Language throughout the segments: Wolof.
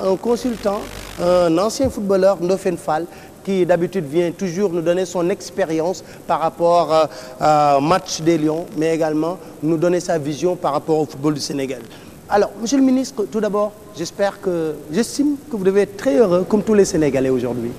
un consultant, un ancien footballeur, Ndofène Fall, qui d'habitude vient toujours nous donner son expérience par rapport au match des Lions, mais également nous donner sa vision par rapport au football du Sénégal. Alors, Monsieur le ministre, tout d'abord, j'estime que vous devez être très heureux, comme tous les Sénégalais aujourd'hui.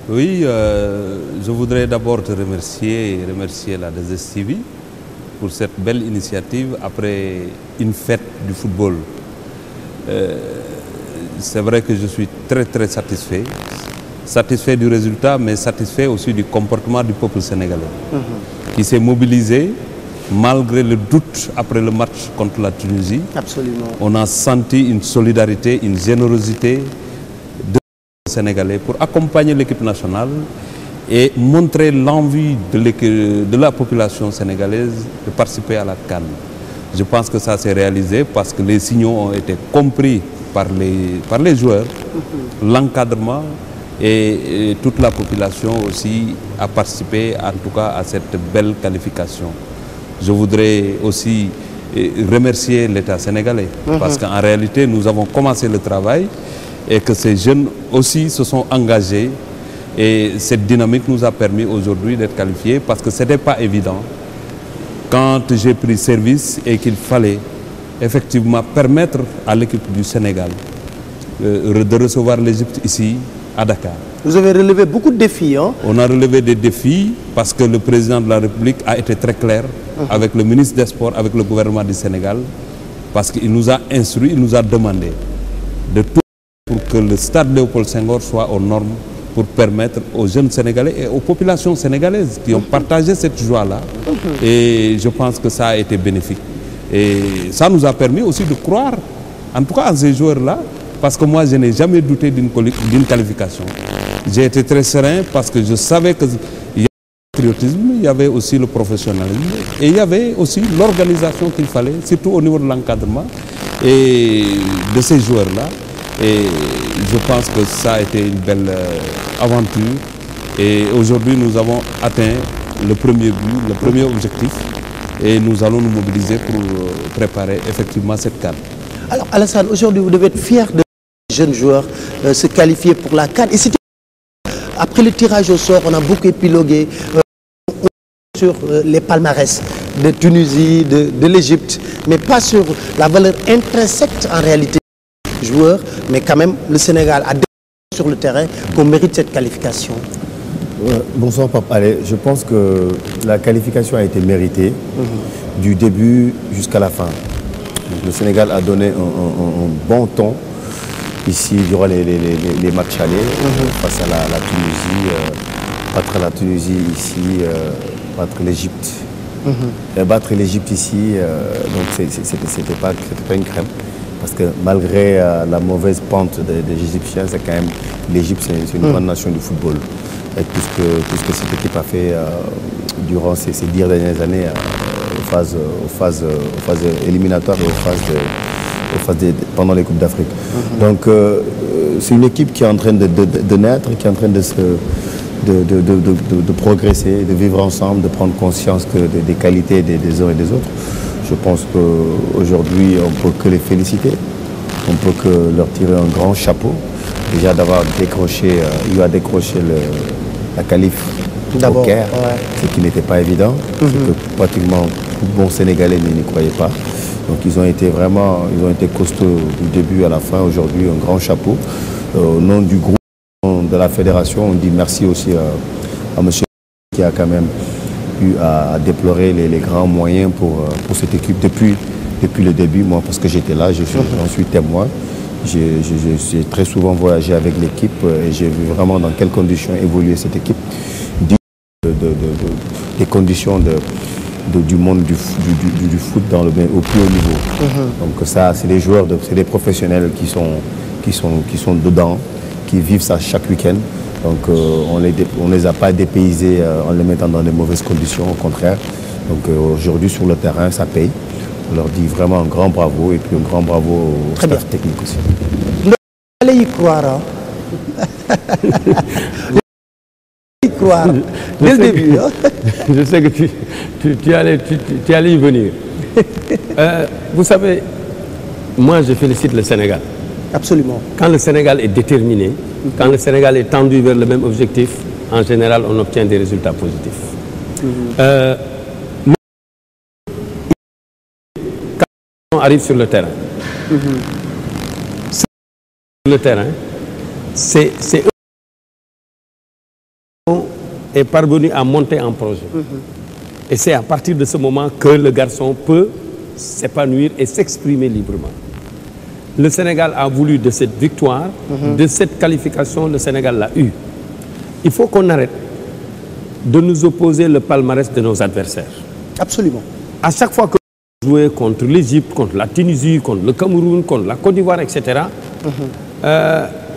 Oui, je voudrais d'abord te remercier et remercier la 2STV pour cette belle initiative après une fête du football. C'est vrai que je suis très satisfait du résultat, mais satisfait aussi du comportement du peuple sénégalais qui s'est mobilisé malgré le doute après le match contre la Tunisie. Absolument. On a senti une solidarité, une générosité sénégalais pour accompagner l'équipe nationale et montrer l'envie de la population sénégalaise de participer à la CAN. Je pense que ça s'est réalisé parce que les signaux ont été compris par les joueurs, l'encadrement et toute la population aussi a participé en tout cas à cette belle qualification. Je voudrais aussi remercier l'État sénégalais parce qu'en réalité nous avons commencé le travail et que ces jeunes aussi se sont engagés et cette dynamique nous a permis aujourd'hui d'être qualifiés parce que ce n'était pas évident quand j'ai pris service et qu'il fallait effectivement permettre à l'équipe du Sénégal de recevoir l'Égypte ici à Dakar. Vous avez relevé beaucoup de défis, hein? On a relevé des défis parce que le président de la République a été très clair avec le ministre des Sports, avec le gouvernement du Sénégal, parce qu'il nous a instruit, il nous a demandé de tout pour que le stade Léopold Senghor soit aux normes pour permettre aux jeunes Sénégalais et aux populations sénégalaises qui ont partagé cette joie-là. Et je pense que ça a été bénéfique. Et ça nous a permis aussi de croire, en tout cas à ces joueurs-là, parce que moi je n'ai jamais douté d'une qualification. J'ai été très serein parce que je savais qu'il y avait le patriotisme, il y avait aussi le professionnalisme et il y avait aussi l'organisation qu'il fallait, surtout au niveau de l'encadrement et de ces joueurs-là. Et je pense que ça a été une belle aventure et aujourd'hui nous avons atteint le premier but, le premier objectif et nous allons nous mobiliser pour préparer effectivement cette CAN. Alors Alassane, aujourd'hui vous devez être fier de jeunes joueurs se qualifier pour la CAN. Et après le tirage au sort, on a beaucoup épilogué sur les palmarès de Tunisie, de l'Égypte, mais pas sur la valeur intrinsèque en réalité des joueurs, mais quand même le Sénégal a démontré sur le terrain qu'on mérite cette qualification. Bonsoir Pape. Allez, je pense que la qualification a été méritée du début jusqu'à la fin. Le Sénégal a donné un bon ton ici durant les matchs allés face à la Tunisie, battre la Tunisie ici, battre l'Égypte. Battre l'Égypte ici, donc c'était pas une crème. Parce que malgré la mauvaise pente des Égyptiens, c'est quand même l'Égypte, c'est une grande nation du football. Et tout ce que cette équipe a fait durant ces 10 dernières années aux phases éliminatoires et pendant les Coupes d'Afrique. Donc c'est une équipe qui est en train de naître, qui est en train de progresser, de vivre ensemble, de prendre conscience des qualités des uns et des autres. Je pense qu'aujourd'hui, on ne peut que les féliciter, on ne peut que leur tirer un grand chapeau. Déjà d'avoir décroché, la qualif au Caire, ce qui n'était pas évident, que pratiquement tout bon Sénégalais n'y croyait pas. Donc ils ont été costauds du début à la fin. Aujourd'hui, un grand chapeau. Au nom du groupe de la fédération, on dit merci aussi à monsieur qui a quand même eu à déplorer les grands moyens pour cette équipe depuis le début. Moi, parce que j'étais là, j'en suis témoin. J'ai très souvent voyagé avec l'équipe et j'ai vu vraiment dans quelles conditions évoluer cette équipe. Des conditions du monde du foot au plus haut niveau. Donc ça, c'est des joueurs, c'est des professionnels qui sont dedans, qui vivent ça chaque week-end. Donc on ne les a pas dépaysés en les mettant dans de mauvaises conditions, au contraire. Donc aujourd'hui sur le terrain, ça paye. On leur dit vraiment un grand bravo et puis un grand bravo au staff technique aussi. Allez y croire. Y croire. Dès le début. Je sais que tu allais y venir. Vous savez, moi je félicite le Sénégal. Absolument. Quand le Sénégal est déterminé, quand le Sénégal est tendu vers le même objectif, en général, on obtient des résultats positifs. Quand on arrive sur le terrain, c'est est parvenu à monter en projet. Et c'est à partir de ce moment que le garçon peut s'épanouir et s'exprimer librement. Le Sénégal a voulu de cette victoire, de cette qualification, le Sénégal l'a eu. Il faut qu'on arrête de nous opposer le palmarès de nos adversaires. Absolument. À chaque fois que nous jouons contre l'Égypte, contre la Tunisie, contre le Cameroun, contre la Côte d'Ivoire, etc.,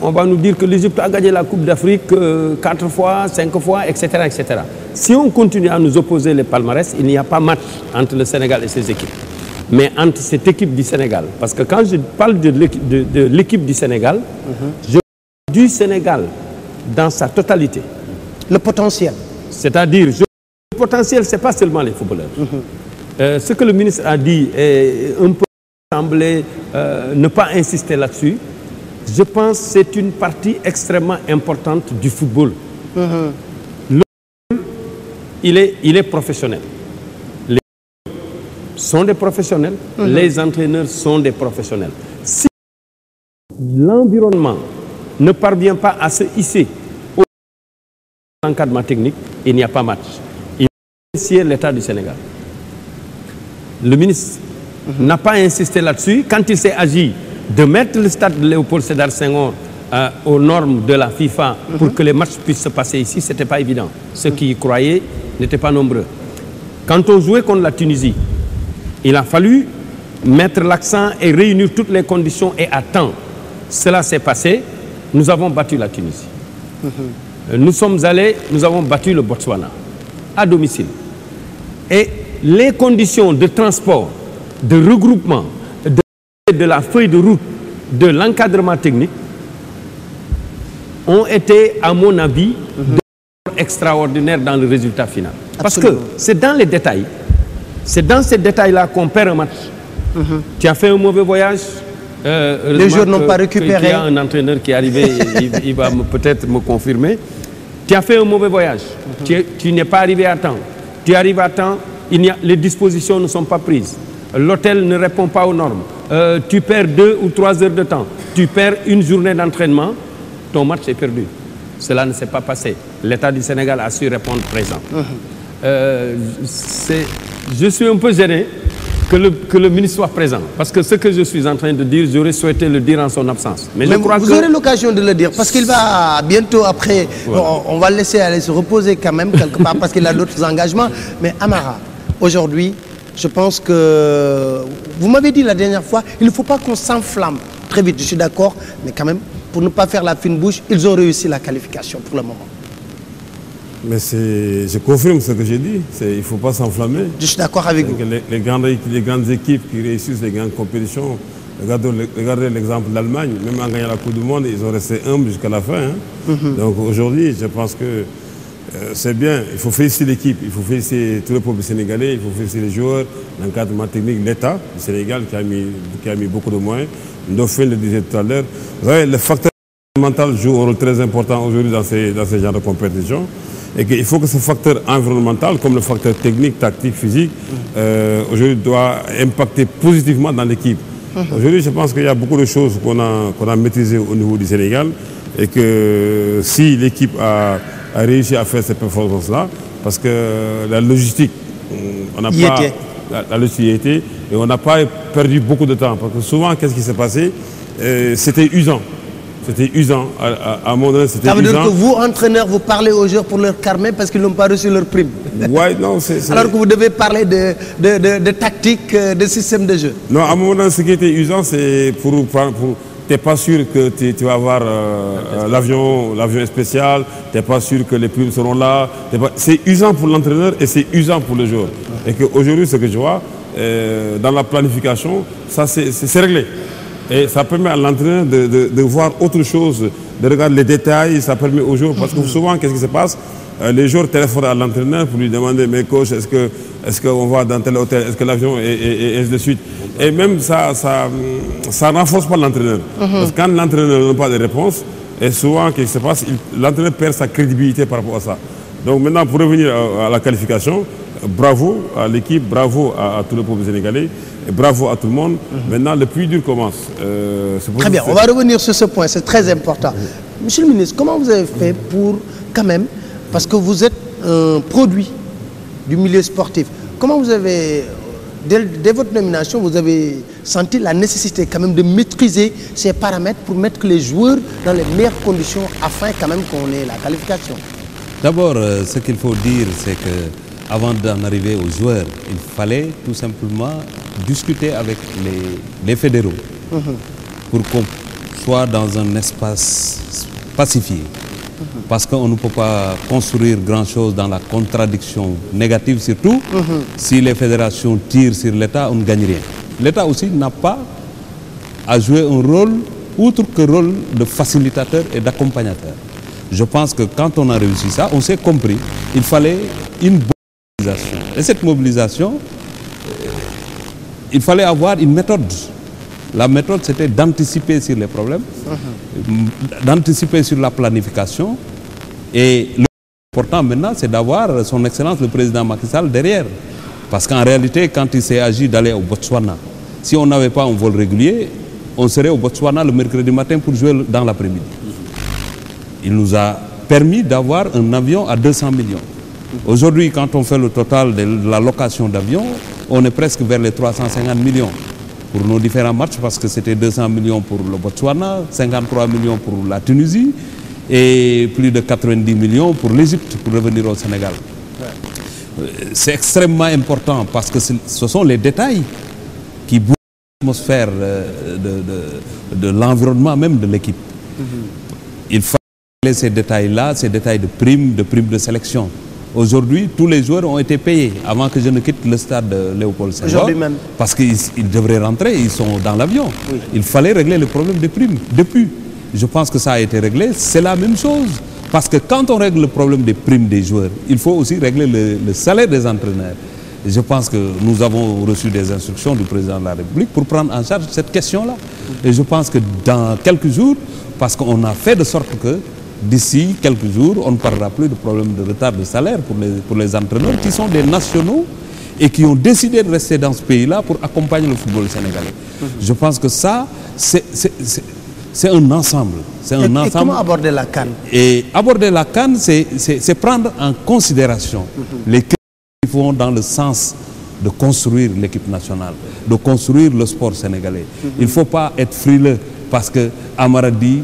on va nous dire que l'Égypte a gagné la Coupe d'Afrique 4 fois, 5 fois, etc., etc. Si on continue à nous opposer les palmarès, il n'y a pas match entre le Sénégal et ses équipes. Mais entre cette équipe du Sénégal, parce que quand je parle de l'équipe du Sénégal, je parle du Sénégal dans sa totalité. Le potentiel. C'est-à-dire, le potentiel, ce n'est pas seulement les footballeurs. Ce que le ministre a dit est un peu semblé ne pas insister là-dessus. Je pense que c'est une partie extrêmement importante du football. Le football, il est professionnel. Les sont des professionnels, les entraîneurs sont des professionnels. Si l'environnement ne parvient pas à se hisser au encadrement technique, il n'y a pas match. Il faut remercier l'État du Sénégal. Le ministre n'a pas insisté là-dessus. Quand il s'est agi de mettre le stade de Léopold Sédar Senghor aux normes de la FIFA pour que les matchs puissent se passer ici, ce n'était pas évident. Ceux qui y croyaient n'étaient pas nombreux. Quand on jouait contre la Tunisie, il a fallu mettre l'accent et réunir toutes les conditions et à temps. Cela s'est passé. Nous avons battu la Tunisie. Nous sommes allés, nous avons battu le Botswana à domicile. Et les conditions de transport, de regroupement, de la feuille de route, de l'encadrement technique ont été, à mon avis, extraordinaires dans le résultat final. Parce que c'est dans les détails, c'est dans ces détails-là qu'on perd un match. Tu as fait un mauvais voyage. Les joueurs n'ont pas récupéré. Il y a un entraîneur qui est arrivé, il va peut-être me confirmer. Tu as fait un mauvais voyage. Tu n'es pas arrivé à temps. Tu arrives à temps, les dispositions ne sont pas prises. L'hôtel ne répond pas aux normes. Tu perds 2 ou 3 heures de temps. Tu perds une journée d'entraînement. Ton match est perdu. Cela ne s'est pas passé. L'État du Sénégal a su répondre présent. Je suis un peu gêné que le ministre soit présent. Parce que ce que je suis en train de dire, j'aurais souhaité le dire en son absence. Mais je crois vous aurez l'occasion de le dire. Parce qu'il va bientôt après, voilà. On va le laisser aller se reposer quand même quelque part parce qu'il a d'autres engagements. Mais Amara, aujourd'hui, je pense que, vous m'avez dit la dernière fois, il ne faut pas qu'on s'enflamme très vite, je suis d'accord, mais quand même, pour ne pas faire la fine bouche, ils ont réussi la qualification pour le moment. Mais je confirme ce que j'ai dit, il ne faut pas s'enflammer. Je suis d'accord avec vous. Les grandes équipes qui réussissent les grandes compétitions, regardez l'exemple de l'Allemagne, même en gagnant la Coupe du Monde, ils ont resté humbles jusqu'à la fin. Donc aujourd'hui, je pense que c'est bien, il faut féliciter l'équipe, il faut féliciter tout le peuple sénégalais, il faut féliciter les joueurs, l'encadrement technique, l'État du Sénégal qui a mis beaucoup de moyens. Dauphin le disait tout à l'heure. Vous savez, le facteur environnemental joue un rôle très important aujourd'hui dans ces genres de compétitions. Et qu'il faut que ce facteur environnemental, comme le facteur technique, tactique, physique, aujourd'hui doit impacter positivement dans l'équipe. Aujourd'hui, je pense qu'il y a beaucoup de choses qu'on a maîtrisées au niveau du Sénégal et que si l'équipe a réussi à faire ces performances-là, parce que la logistique, on n'a pas... La logistique et on n'a pas perdu beaucoup de temps. Parce que souvent, qu'est-ce qui s'est passé? C'était usant. C'était usant. À un moment donné, c'était usant. Ça veut dire que vous, entraîneurs, vous parlez aux joueurs pour leur calmer parce qu'ils n'ont pas reçu leur prime. Ouais, non, c'est... Alors que vous devez parler de tactique, de système de jeu. Non, à un moment donné, ce qui était usant, c'est pour tu n'es pas sûr que tu vas avoir l'avion spécial, tu n'es pas sûr que les primes seront là. C'est usant pour l'entraîneur et c'est usant pour le joueur. Et qu'aujourd'hui, ce que je vois, dans la planification, ça c'est réglé. Et ça permet à l'entraîneur de voir autre chose de regarder les détails, ça permet aux joueurs, parce que souvent, qu'est-ce qui se passe? Les joueurs téléphonent à l'entraîneur pour lui demander, mais coach, est-ce qu'on va dans tel hôtel, est-ce que l'avion et ainsi de suite. Et même ça renforce pas l'entraîneur. Parce que quand l'entraîneur n'a pas de réponse, et souvent, qu'est-ce qui se passe? L'entraîneur perd sa crédibilité par rapport à ça. Donc maintenant, pour revenir à la qualification, bravo à l'équipe, bravo à tout le peuple sénégalais, et bravo à tout le monde. Maintenant, le plus dur commence. Très bien, on va revenir sur ce point, c'est très important. Monsieur le ministre, comment vous avez fait pour, quand même, parce que vous êtes un produit du milieu sportif, comment vous avez, dès votre nomination, vous avez senti la nécessité quand même de maîtriser ces paramètres pour mettre les joueurs dans les meilleures conditions afin quand même qu'on ait la qualification? D'abord, ce qu'il faut dire, c'est que avant d'en arriver aux joueurs, il fallait tout simplement discuter avec les fédéraux pour qu'on soit dans un espace pacifié. Parce qu'on ne peut pas construire grand-chose dans la contradiction négative, surtout si les fédérations tirent sur l'État, on ne gagne rien. L'État aussi n'a pas à jouer un rôle, outre que rôle de facilitateur et d'accompagnateur. Je pense que quand on a réussi ça, on s'est compris, il fallait une bonne mobilisation. Et cette mobilisation, il fallait avoir une méthode. La méthode, c'était d'anticiper sur les problèmes, d'anticiper sur la planification. Et le plus important maintenant, c'est d'avoir son Excellence le président Macky Sall derrière. Parce qu'en réalité, quand il s'est agi d'aller au Botswana, si on n'avait pas un vol régulier, on serait au Botswana le mercredi matin pour jouer dans l'après-midi. Il nous a permis d'avoir un avion à 200 millions. Aujourd'hui, quand on fait le total de la location d'avions, on est presque vers les 350 millions pour nos différents matchs, parce que c'était 200 millions pour le Botswana, 53 millions pour la Tunisie et plus de 90 millions pour l'Égypte pour revenir au Sénégal. C'est extrêmement important parce que ce sont les détails qui bougent l'atmosphère de l'environnement même de l'équipe. Il faut ces détails-là, ces détails de primes de sélection. Aujourd'hui, tous les joueurs ont été payés avant que je ne quitte le stade de Léopold Senghor. Parce qu'ils devraient rentrer, ils sont dans l'avion. Oui. Il fallait régler le problème des primes. Depuis, je pense que ça a été réglé. C'est la même chose. Parce que quand on règle le problème des primes des joueurs, il faut aussi régler le salaire des entraîneurs. Et je pense que nous avons reçu des instructions du président de la République pour prendre en charge cette question-là. Et je pense que dans quelques jours, parce qu'on a fait de sorte que d'ici quelques jours, on ne parlera plus de problème de retard de salaire pour les entraîneurs qui sont des nationaux et qui ont décidé de rester dans ce pays-là pour accompagner le football sénégalais. Je pense que ça, c'est un ensemble. Et comment aborder la CAN? Et aborder la CAN, c'est prendre en considération les critères qui vont dans le sens de construire l'équipe nationale, de construire le sport sénégalais. Il ne faut pas être frileux parce que Amara dit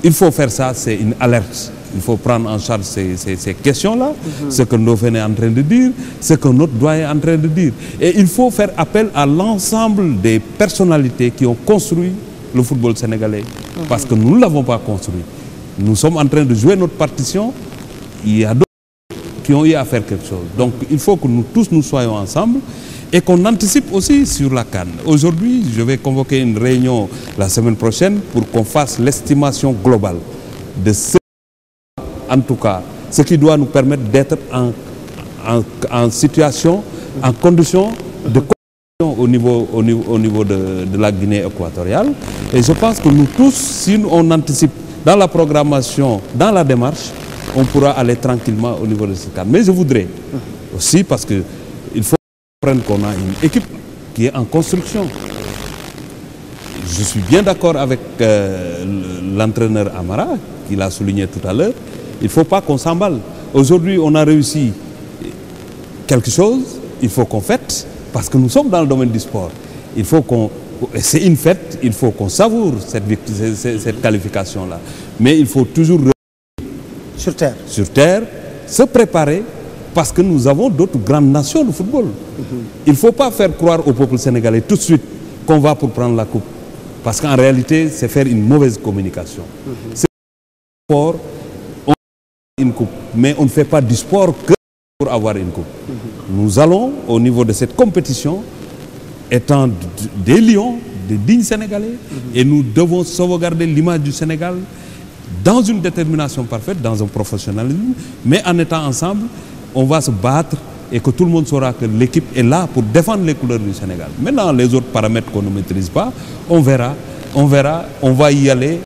il faut faire ça, c'est une alerte. Il faut prendre en charge ces questions-là, ce que Ndofène est en train de dire, ce que notre doyen est en train de dire. Et il faut faire appel à l'ensemble des personnalités qui ont construit le football sénégalais. Parce que nous ne l'avons pas construit. Nous sommes en train de jouer notre partition. Il y a d'autres qui ont eu à faire quelque chose. Donc il faut que nous tous nous soyons ensemble et qu'on anticipe aussi sur la CAN. Aujourd'hui, je vais convoquer une réunion la semaine prochaine pour qu'on fasse l'estimation globale de ce, en tout cas, ce qui doit nous permettre d'être en situation, en condition de compétition au niveau de la Guinée équatoriale. Et je pense que nous tous, si on anticipe dans la programmation, dans la démarche, on pourra aller tranquillement au niveau de ce CAN. Mais je voudrais aussi, parce que il faut comprendre qu'on a une équipe qui est en construction. Je suis bien d'accord avec l'entraîneur Amara, qui l'a souligné tout à l'heure. Il ne faut pas qu'on s'emballe. Aujourd'hui, on a réussi quelque chose, il faut qu'on fête, parce que nous sommes dans le domaine du sport. Il faut qu'on... C'est une fête, il faut qu'on savoure cette qualification-là. Mais il faut toujours... Sur terre. Sur terre, se préparer, parce que nous avons d'autres grandes nations de football. Il ne faut pas faire croire au peuple sénégalais tout de suite qu'on va pour prendre la coupe. Parce qu'en réalité, c'est faire une mauvaise communication. C'est sport, on a une coupe, mais on ne fait pas du sport que pour avoir une coupe. Nous allons, au niveau de cette compétition, étant des lions, des dignes Sénégalais, et nous devons sauvegarder l'image du Sénégal dans une détermination parfaite, dans un professionnalisme, mais en étant ensemble, on va se battre et que tout le monde saura que l'équipe est là pour défendre les couleurs du Sénégal. Maintenant, les autres paramètres qu'on ne maîtrise pas, on verra, on va y aller.